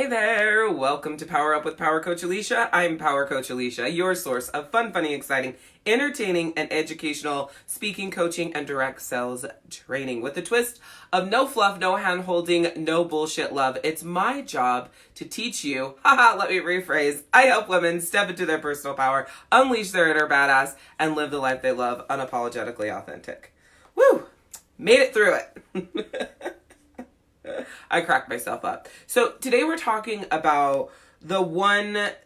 Hey there! Welcome to Power Up with Power Coach Alishia. I'm Power Coach Alishia, your source of fun, funny, exciting, entertaining, and educational speaking, coaching, and direct sales training with a twist of no fluff, no hand-holding, no bullshit love. It's my job to teach you, let me rephrase, I help women step into their personal power, unleash their inner badass, and live the life they love, unapologetically authentic. Woo! Made it through it. I cracked myself up. So today we're talking about I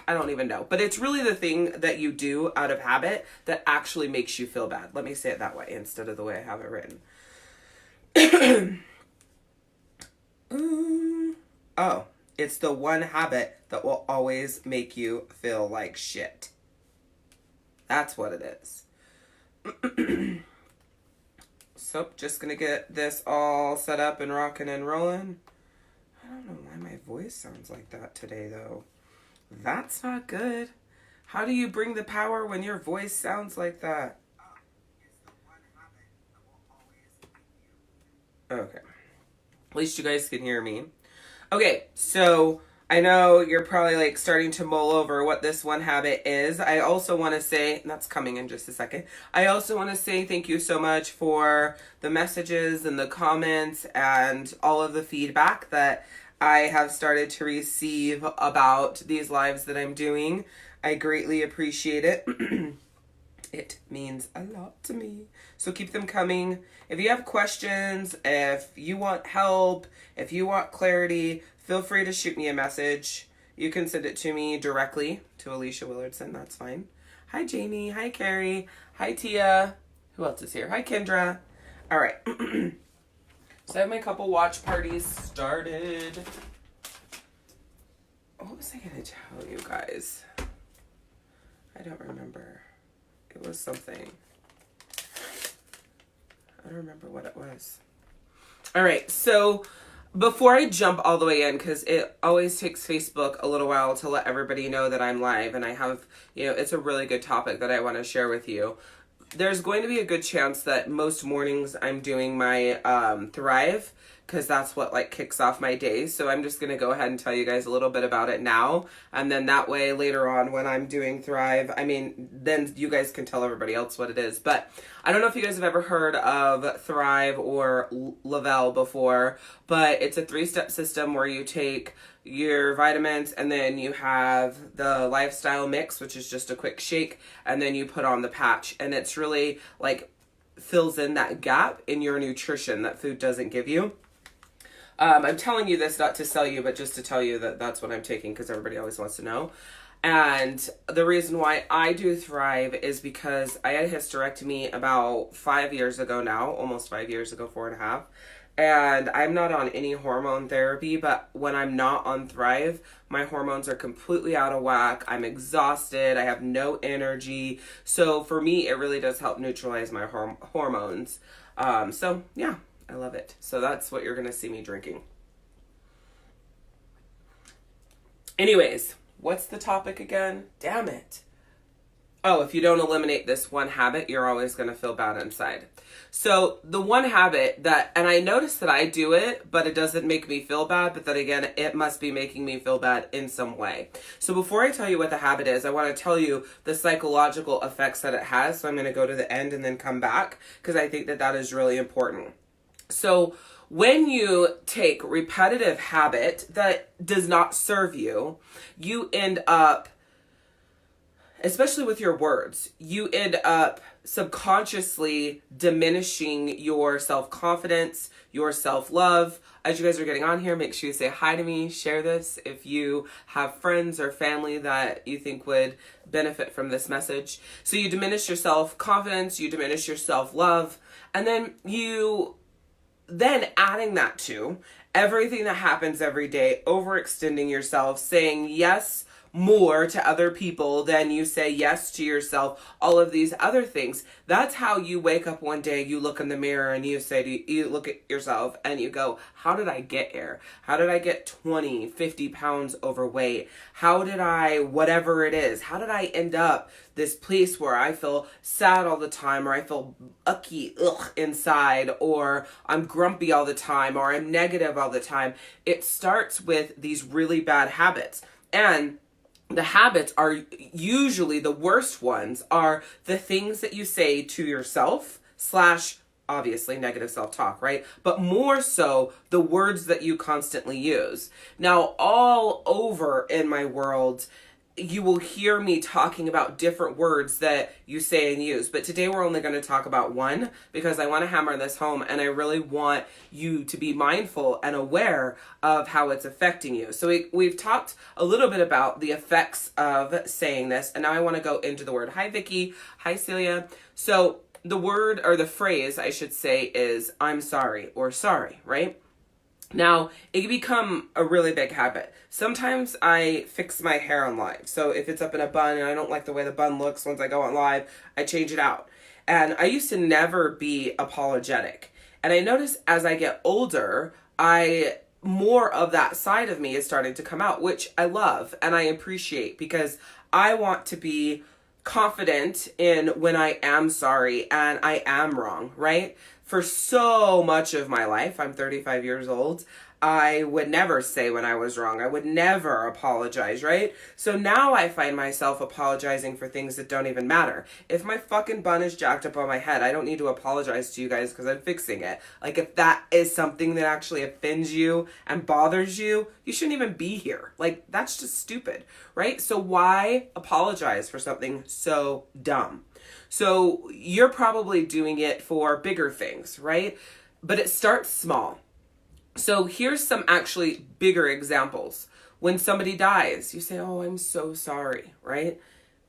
don't even know, but it's really the thing that you do out of habit that actually makes you feel bad. Let me say it that way instead of the way I have it written. Oh, it's the one habit that will always make you feel like shit. That's what it is. So, just gonna get this all set up and rocking and rolling. I don't know why my voice sounds like that today, though. That's not good. How do you bring the power when your voice sounds like that? Okay. At least you guys can hear me. Okay, so I know you're probably like starting to mull over what this one habit is. I also want to say, and that's coming in just a second. I also want to say thank you so much for the messages and the comments and all of the feedback that I have started to receive about these lives that I'm doing. I greatly appreciate it. It means a lot to me. So keep them coming. If you have questions, if you want help, if you want clarity, feel free to shoot me a message. You can send it to me directly to Alishia Willardson. That's fine. Hi, Jamie. Hi, Carrie. Hi, Tia. Who else is here? Hi, Kendra. All right. So I have my couple watch parties started. What was I going to tell you guys? I don't remember. It was something. I don't remember what it was. All right. So before I jump all the way in, because it always takes Facebook a little while to let everybody know that I'm live, and I have, it's a really good topic that I want to share with you. There's going to be a good chance that most mornings I'm doing my Thrive, because that's what kicks off my day. So I'm just going to go ahead and tell you guys a little bit about it now. And then that way later on when I'm doing Thrive, then you guys can tell everybody else what it is. But I don't know if you guys have ever heard of Thrive or Lavelle before, but it's a 3-step system where you take your vitamins and then you have the lifestyle mix, which is just a quick shake, and then you put on the patch. And it's really fills in that gap in your nutrition that food doesn't give you. I'm telling you this not to sell you, but just to tell you that that's what I'm taking because everybody always wants to know. And the reason why I do Thrive is because I had a hysterectomy about 5 years ago now, almost 5 years ago, 4.5. And I'm not on any hormone therapy, but when I'm not on Thrive, my hormones are completely out of whack. I'm exhausted. I have no energy. So for me, it really does help neutralize my hormones. So yeah, I love it. So that's what you're going to see me drinking. Anyways, what's the topic again? Damn it. Oh, if you don't eliminate this one habit, you're always going to feel bad inside. So the one habit and I notice that I do it, but it doesn't make me feel bad. But then again, it must be making me feel bad in some way. So before I tell you what the habit is, I want to tell you the psychological effects that it has. So I'm going to go to the end and then come back because I think that is really important. So when you take repetitive habit that does not serve you, you end up, especially with your words, you end up subconsciously diminishing your self-confidence, your self-love. As you guys are getting on here, make sure you say hi to me, share this if you have friends or family that you think would benefit from this message. So you diminish your self-confidence, you diminish your self-love, and then adding that to everything that happens every day, overextending yourself, saying yes more to other people than you say yes to yourself, all of these other things. That's how you wake up one day, you look in the mirror and you look at yourself and you go, how did I get here? How did I get 20, 50 pounds overweight? How did I, whatever it is, how did I end up this place where I feel sad all the time, or I feel ucky inside, or I'm grumpy all the time, or I'm negative all the time? It starts with these really bad habits. And the habits are usually the worst ones are the things that you say to yourself slash obviously negative self-talk, right? But more so the words that you constantly use. Now, all over in my world, you will hear me talking about different words that you say and use. But today we're only going to talk about one because I want to hammer this home and I really want you to be mindful and aware of how it's affecting you. So we've talked a little bit about the effects of saying this, and now I want to go into the word. Hi, Vicky. Hi, Celia. So the word, or the phrase I should say, is I'm sorry or sorry, right? Now, it can become a really big habit. Sometimes I fix my hair on live. So if it's up in a bun and I don't like the way the bun looks once I go on live, I change it out. And I used to never be apologetic. And I notice as I get older, more of that side of me is starting to come out, which I love and I appreciate, because I want to be confident in when I am sorry and I am wrong, right? For so much of my life, I'm 35 years old, I would never say when I was wrong. I would never apologize, right? So now I find myself apologizing for things that don't even matter. If my fucking bun is jacked up on my head, I don't need to apologize to you guys because I'm fixing it. Like, if that is something that actually offends you and bothers you, you shouldn't even be here. Like, that's just stupid, right? So why apologize for something so dumb? So you're probably doing it for bigger things, right? But it starts small. So here's some actually bigger examples. When somebody dies, you say, oh, I'm so sorry, right?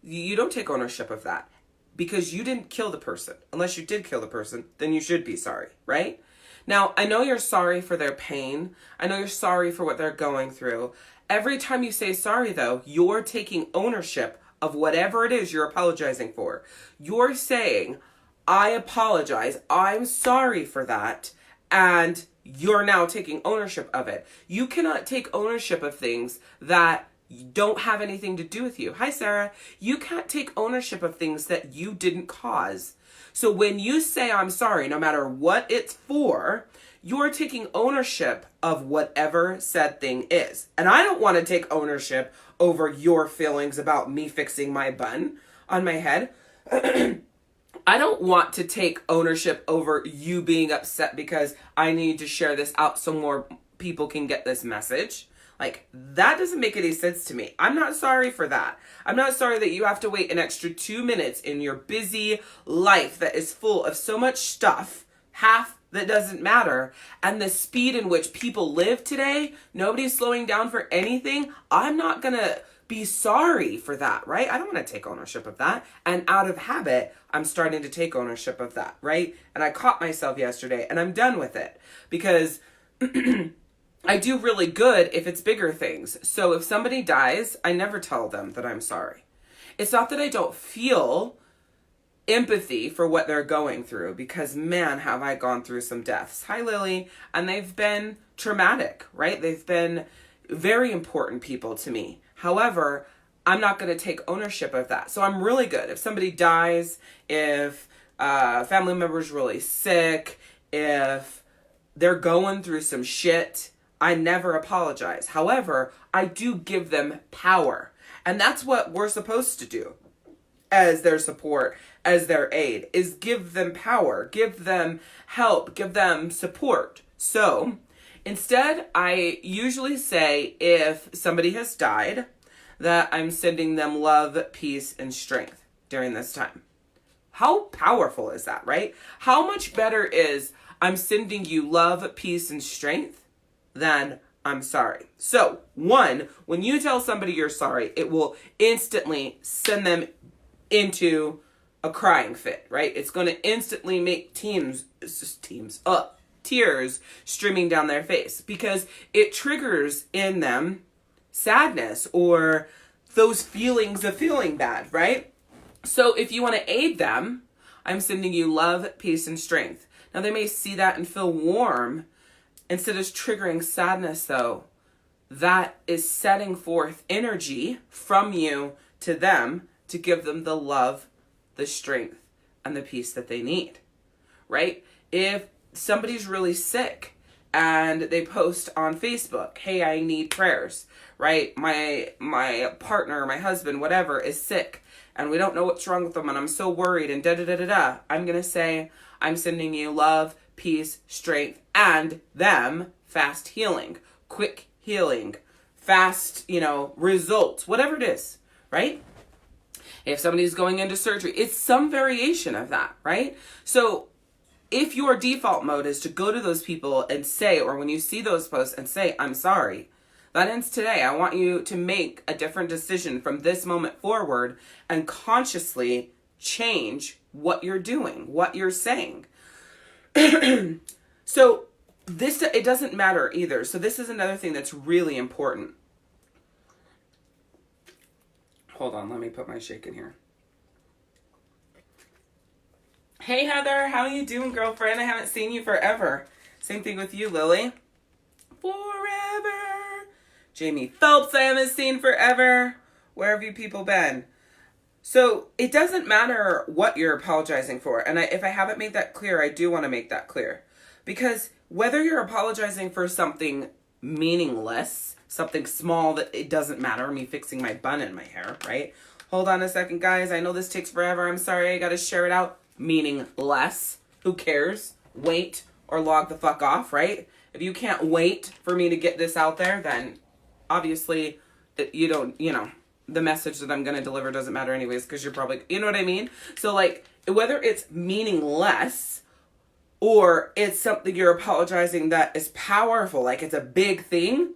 You don't take ownership of that because you didn't kill the person. Unless you did kill the person, then you should be sorry, right? Now, I know you're sorry for their pain. I know you're sorry for what they're going through. Every time you say sorry, though, you're taking ownership of whatever it is you're apologizing for. You're saying, I apologize. I'm sorry for that. And you're now taking ownership of it. You cannot take ownership of things that don't have anything to do with you. Hi, Sarah. You can't take ownership of things that you didn't cause. So when you say I'm sorry, no matter what it's for, you're taking ownership of whatever said thing is. And I don't want to take ownership over your feelings about me fixing my bun on my head. I don't want to take ownership over you being upset because I need to share this out so more people can get this message. Like, that doesn't make any sense to me. I'm not sorry for that. I'm not sorry that you have to wait an extra 2 minutes in your busy life that is full of so much stuff, half that doesn't matter, and the speed in which people live today, nobody's slowing down for anything. I'm not going to be sorry for that, right? I don't want to take ownership of that. And out of habit, I'm starting to take ownership of that, right? And I caught myself yesterday and I'm done with it because I do really good if it's bigger things. So if somebody dies, I never tell them that I'm sorry. It's not that I don't feel empathy for what they're going through, because man, have I gone through some deaths. Hi, Lily. And they've been traumatic, right? They've been very important people to me. However, I'm not going to take ownership of that. So I'm really good. If somebody dies, if a family member's really sick, if they're going through some shit, I never apologize. However, I do give them power. And that's what we're supposed to do as their support, as their aid, is give them power, give them help, give them support. So instead, I usually say if somebody has died, that I'm sending them love, peace, and strength during this time. How powerful is that, right? How much better is I'm sending you love, peace, and strength than I'm sorry. So, one, when you tell somebody you're sorry, it will instantly send them into a crying fit, right? It's going to instantly make tears streaming down their face because it triggers in them sadness or those feelings of feeling bad, right? So if you want to aid them, I'm sending you love, peace, and strength. Now they may see that and feel warm. Instead of triggering sadness, though, that is setting forth energy from you to them to give them the love, the strength, and the peace that they need, right? If somebody's really sick and they post on Facebook, hey, I need prayers, right? My partner, my husband, whatever, is sick and we don't know what's wrong with them and I'm so worried and da-da-da-da-da. I'm going to say, I'm sending you love, peace, strength, and them fast healing, quick healing, fast, results, whatever it is, right? If somebody's going into surgery, it's some variation of that, right? So if your default mode is to go to those people and say, or when you see those posts and say, I'm sorry, that ends today. I want you to make a different decision from this moment forward and consciously change what you're doing, what you're saying. So it doesn't matter either. So this is another thing that's really important. Hold on, let me put my shake in here. Hey Heather, how you doing, girlfriend? I haven't seen you forever. Same thing with you, Lily. Forever. Jamie Phelps, I haven't seen forever. Where have you people been? So it doesn't matter what you're apologizing for. And if I haven't made that clear, I do want to make that clear. Because whether you're apologizing for something meaningless, something small that it doesn't matter, me fixing my bun in my hair, right? Hold on a second, guys. I know this takes forever. I'm sorry. I got to share it out. Meaningless. Who cares? Wait or log the fuck off, right? If you can't wait for me to get this out there, then obviously you don't, the message that I'm going to deliver doesn't matter anyways, because you're probably, you know what I mean? So like, whether it's meaningless or it's something you're apologizing that is powerful, like it's a big thing,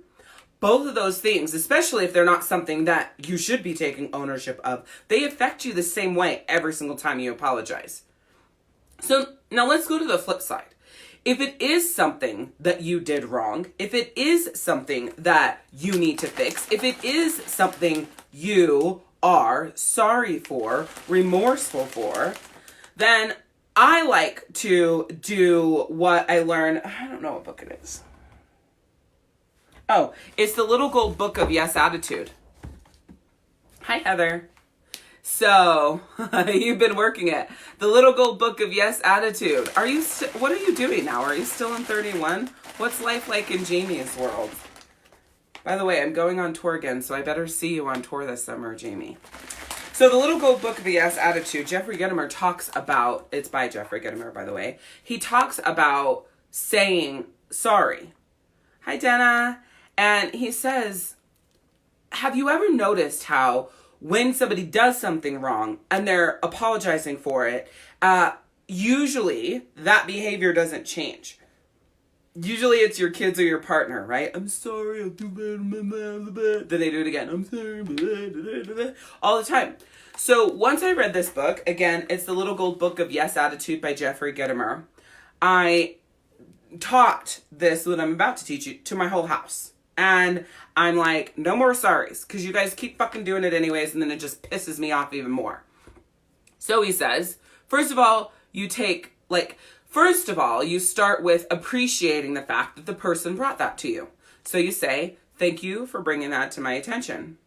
both of those things, especially if they're not something that you should be taking ownership of, they affect you the same way every single time you apologize. So now let's go to the flip side. If it is something that you did wrong, if it is something that you need to fix, if it is something you are sorry for, remorseful for, then I like to do what I learned. I don't know what book it is. Oh, it's the Little Gold Book of Yes Attitude. Hi, Heather. So, you've been working it. The Little Gold Book of Yes Attitude. What are you doing now? Are you still in 31? What's life like in Jamie's world? By the way, I'm going on tour again, so I better see you on tour this summer, Jamie. So the Little Gold Book of the Yes Attitude, Jeffrey Gitomer talks about, it's by Jeffrey Gitomer, by the way. He talks about saying sorry. Hi, Dana. And he says, have you ever noticed how when somebody does something wrong and they're apologizing for it, usually that behavior doesn't change. Usually it's your kids or your partner, right? I'm sorry, I'll do bad. Then they do it again. I'm sorry. All the time. So once I read this book, again, it's the Little Gold Book of Yes Attitude by Jeffrey Gitomer. I taught this, what I'm about to teach you, to my whole house. And I'm like, no more sorries, because you guys keep fucking doing it anyways, and then it just pisses me off even more. So he says, first of all, you start with appreciating the fact that the person brought that to you. So you say, thank you for bringing that to my attention.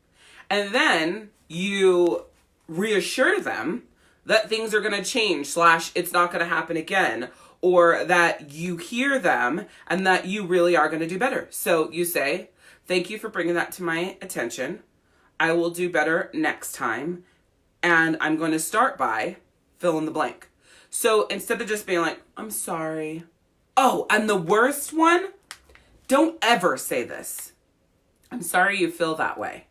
And then you reassure them that things are going to change, / it's not going to happen again, or that you hear them and that you really are going to do better. So you say, thank you for bringing that to my attention. I will do better next time. And I'm going to start by fill in the blank. So instead of just being like, I'm sorry. Oh, and the worst one, don't ever say this. I'm sorry you feel that way.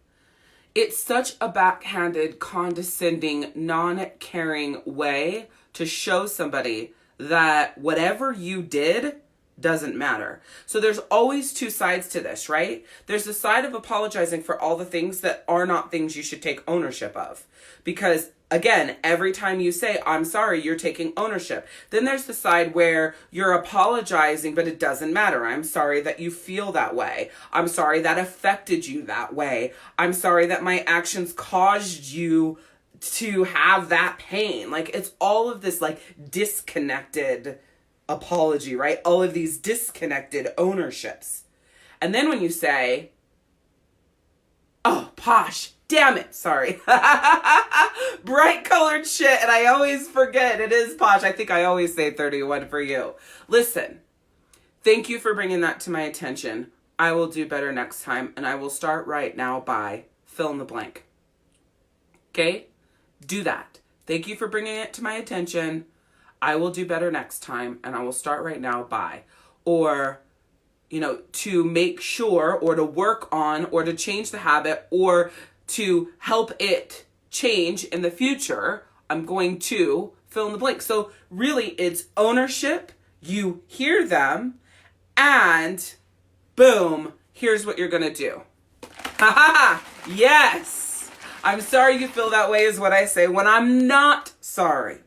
It's such a backhanded, condescending, non-caring way to show somebody that whatever you did doesn't matter. So there's always two sides to this, right? There's the side of apologizing for all the things that are not things you should take ownership of. Because again, every time you say, I'm sorry, you're taking ownership. Then there's the side where you're apologizing, but it doesn't matter. I'm sorry that you feel that way. I'm sorry that affected you that way. I'm sorry that my actions caused you to have that pain. Like, it's all of this like disconnected apology, right? All of these disconnected ownerships. And then when you say, oh, posh, damn it, sorry. Bright colored shit, and I always forget it is posh. I think I always say 31 for you. Listen, thank you for bringing that to my attention. I will do better next time, and I will start right now by fill in the blank. Okay? Do that. Thank you for bringing it to my attention. I will do better next time, and I will start right now by. Or, you know, to make sure, or to work on, or to change the habit, or to help it change in the future, I'm going to fill in the blank. So really, it's ownership. You hear them, and boom, here's what you're going to do. Ha ha ha! Yes! I'm sorry you feel that way is what I say when I'm not sorry.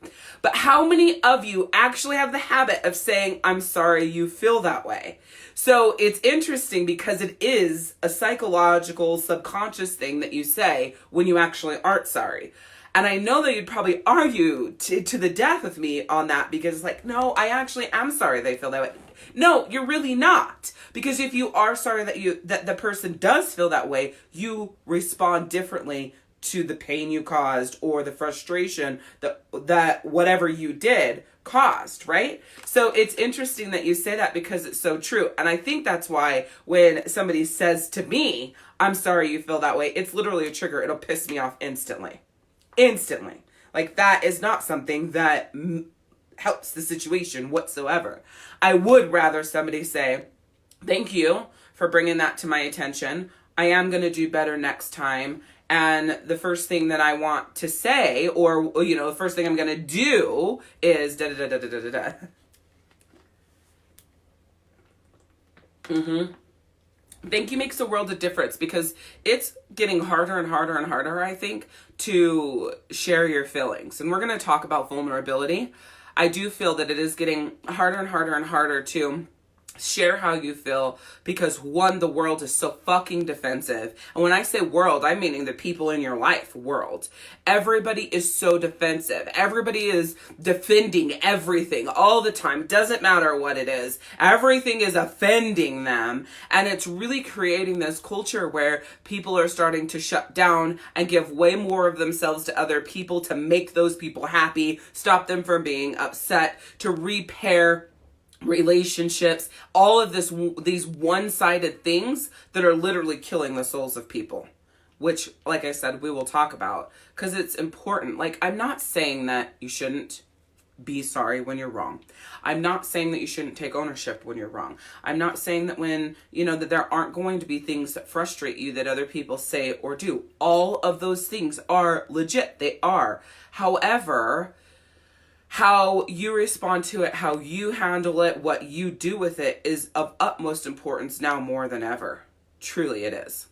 But how many of you actually have the habit of saying, I'm sorry you feel that way? So it's interesting because it is a psychological, subconscious thing that you say when you actually aren't sorry. And I know that you'd probably argue to the death with me on that, because it's like, no, I actually am sorry they feel that way. No, you're really not. Because if you are sorry that the person does feel that way, you respond differently to the pain you caused or the frustration that whatever you did caused, right? So it's interesting that you say that, because it's so true. And I think that's why when somebody says to me, I'm sorry you feel that way, it's literally a trigger. It'll piss me off instantly. Instantly. Like, that is not something that helps the situation whatsoever. I would rather somebody say, thank you for bringing that to my attention. I am going to do better next time. And the first thing that I want to say, or, you know, the first thing I'm going to do is da da da da da da da. Thank you makes a world of difference, because it's getting harder and harder and harder, I think, to share your feelings. And we're going to talk about vulnerability. I do feel that it is getting harder and harder and harder to share how you feel, because one, the world is so fucking defensive. And when I say world, I'm meaning the people in your life world. Everybody is so defensive. Everybody is defending everything all the time. Doesn't matter what it is. Everything is offending them. And it's really creating this culture where people are starting to shut down and give way more of themselves to other people to make those people happy, stop them from being upset, to repair relationships, all of these one-sided things that are literally killing the souls of people, which, like I said, we will talk about, because it's important. Like, I'm not saying that you shouldn't be sorry when you're wrong. I'm not saying that you shouldn't take ownership when you're wrong. I'm not saying that when, you know, that there aren't going to be things that frustrate you that other people say or do. All of those things are legit. They are. However, how you respond to it, how you handle it, what you do with it is of utmost importance now more than ever. Truly it is.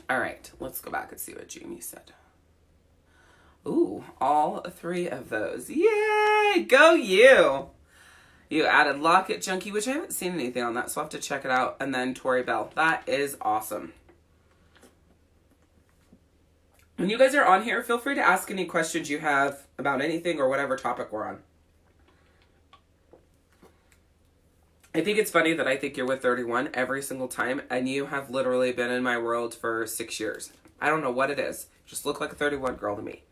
All right, let's go back and see what Jamie said. Ooh, all three of those. Yay, go you. You added Locket Junkie, which I haven't seen anything on that, so I'll have to check it out. And then Tori Bell. That is awesome. When you guys are on here, feel free to ask any questions you have about anything or whatever topic we're on. I think it's funny that I think you're with 31 every single time, and you have literally been in my world for 6 years. I don't know what it is. Just look like a 31 girl to me.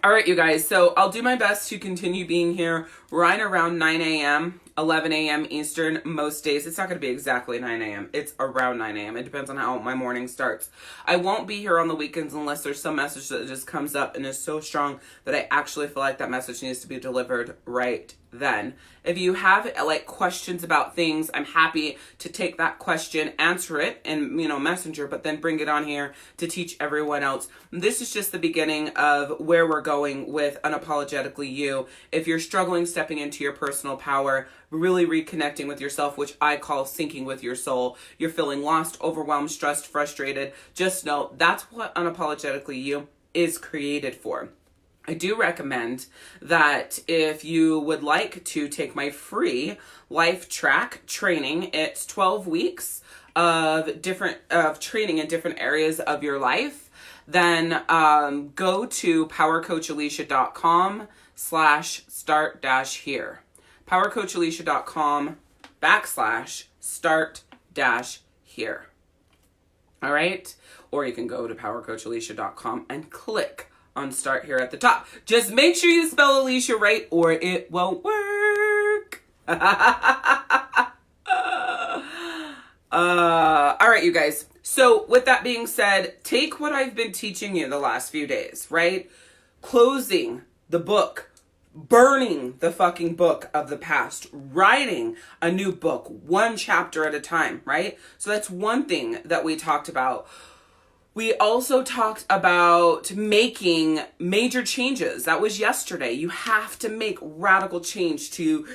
All right, you guys. So I'll do my best to continue being here right around 9 a.m., 11 a.m. Eastern most days. It's not going to be exactly 9 a.m. It's around 9 a.m. It depends on how my morning starts. I won't be here on the weekends unless there's some message that just comes up and is so strong that I actually feel like that message needs to be delivered right then. If you have like questions about things, I'm happy to take that question, answer it in, Messenger, but then bring it on here to teach everyone else. This is just the beginning of where we're going with Unapologetically You. If you're struggling stepping into your personal power, really reconnecting with yourself, which I call syncing with your soul, you're feeling lost, overwhelmed, stressed, frustrated, just know that's what Unapologetically You is created for. I do recommend that if you would like to take my free life track training, it's 12 weeks of training in different areas of your life, then go to powercoachalishia.com/start-here. powercoachalishia.com/start-here. All right? Or you can go to powercoachalishia.com and click on Start Here at the top. Just make sure you spell Alicia right or it won't work. All right, you guys. So with that being said, take what I've been teaching you the last few days, right? Closing the book, burning the fucking book of the past, writing a new book, one chapter at a time, right? So that's one thing that we talked about. We also talked about making major changes. That was yesterday. You have to make radical change to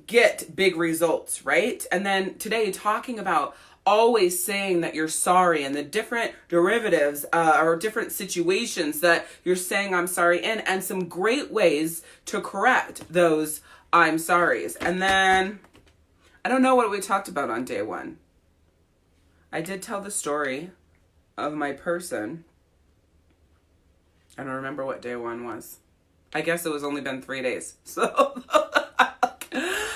get big results, right? And then today, talking about always saying that you're sorry and the different derivatives or different situations that you're saying I'm sorry in, and some great ways to correct those I'm sorries. And then, I don't know what we talked about on day one. I did tell the story of my person. I don't remember what day one was. I guess it was only been 3 days. So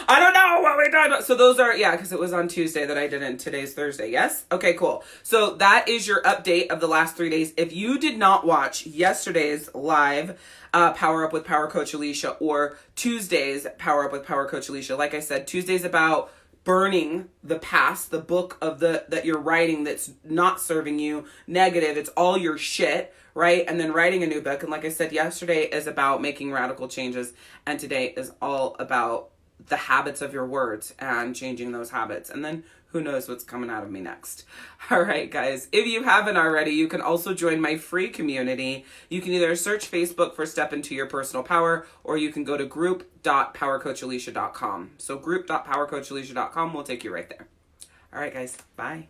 I don't know what we talked about. So those are, because it was on Tuesday that I did it, and today's Thursday. Yes? Okay, cool. So that is your update of the last 3 days. If you did not watch yesterday's live Power Up with Power Coach Alishia or Tuesday's Power Up with Power Coach Alishia, like I said, Tuesday's about burning the past, the book of that you're writing that's not serving you, negative, it's all your shit, right? And then writing a new book. And like I said, yesterday is about making radical changes, and today is all about the habits of your words and changing those habits. And then who knows what's coming out of me next. All right, guys, if you haven't already, you can also join my free community. You can either search Facebook for Step Into Your Personal Power, or you can go to group.powercoachalishia.com. So group.powercoachalishia.com will take you right there. All right, guys, bye.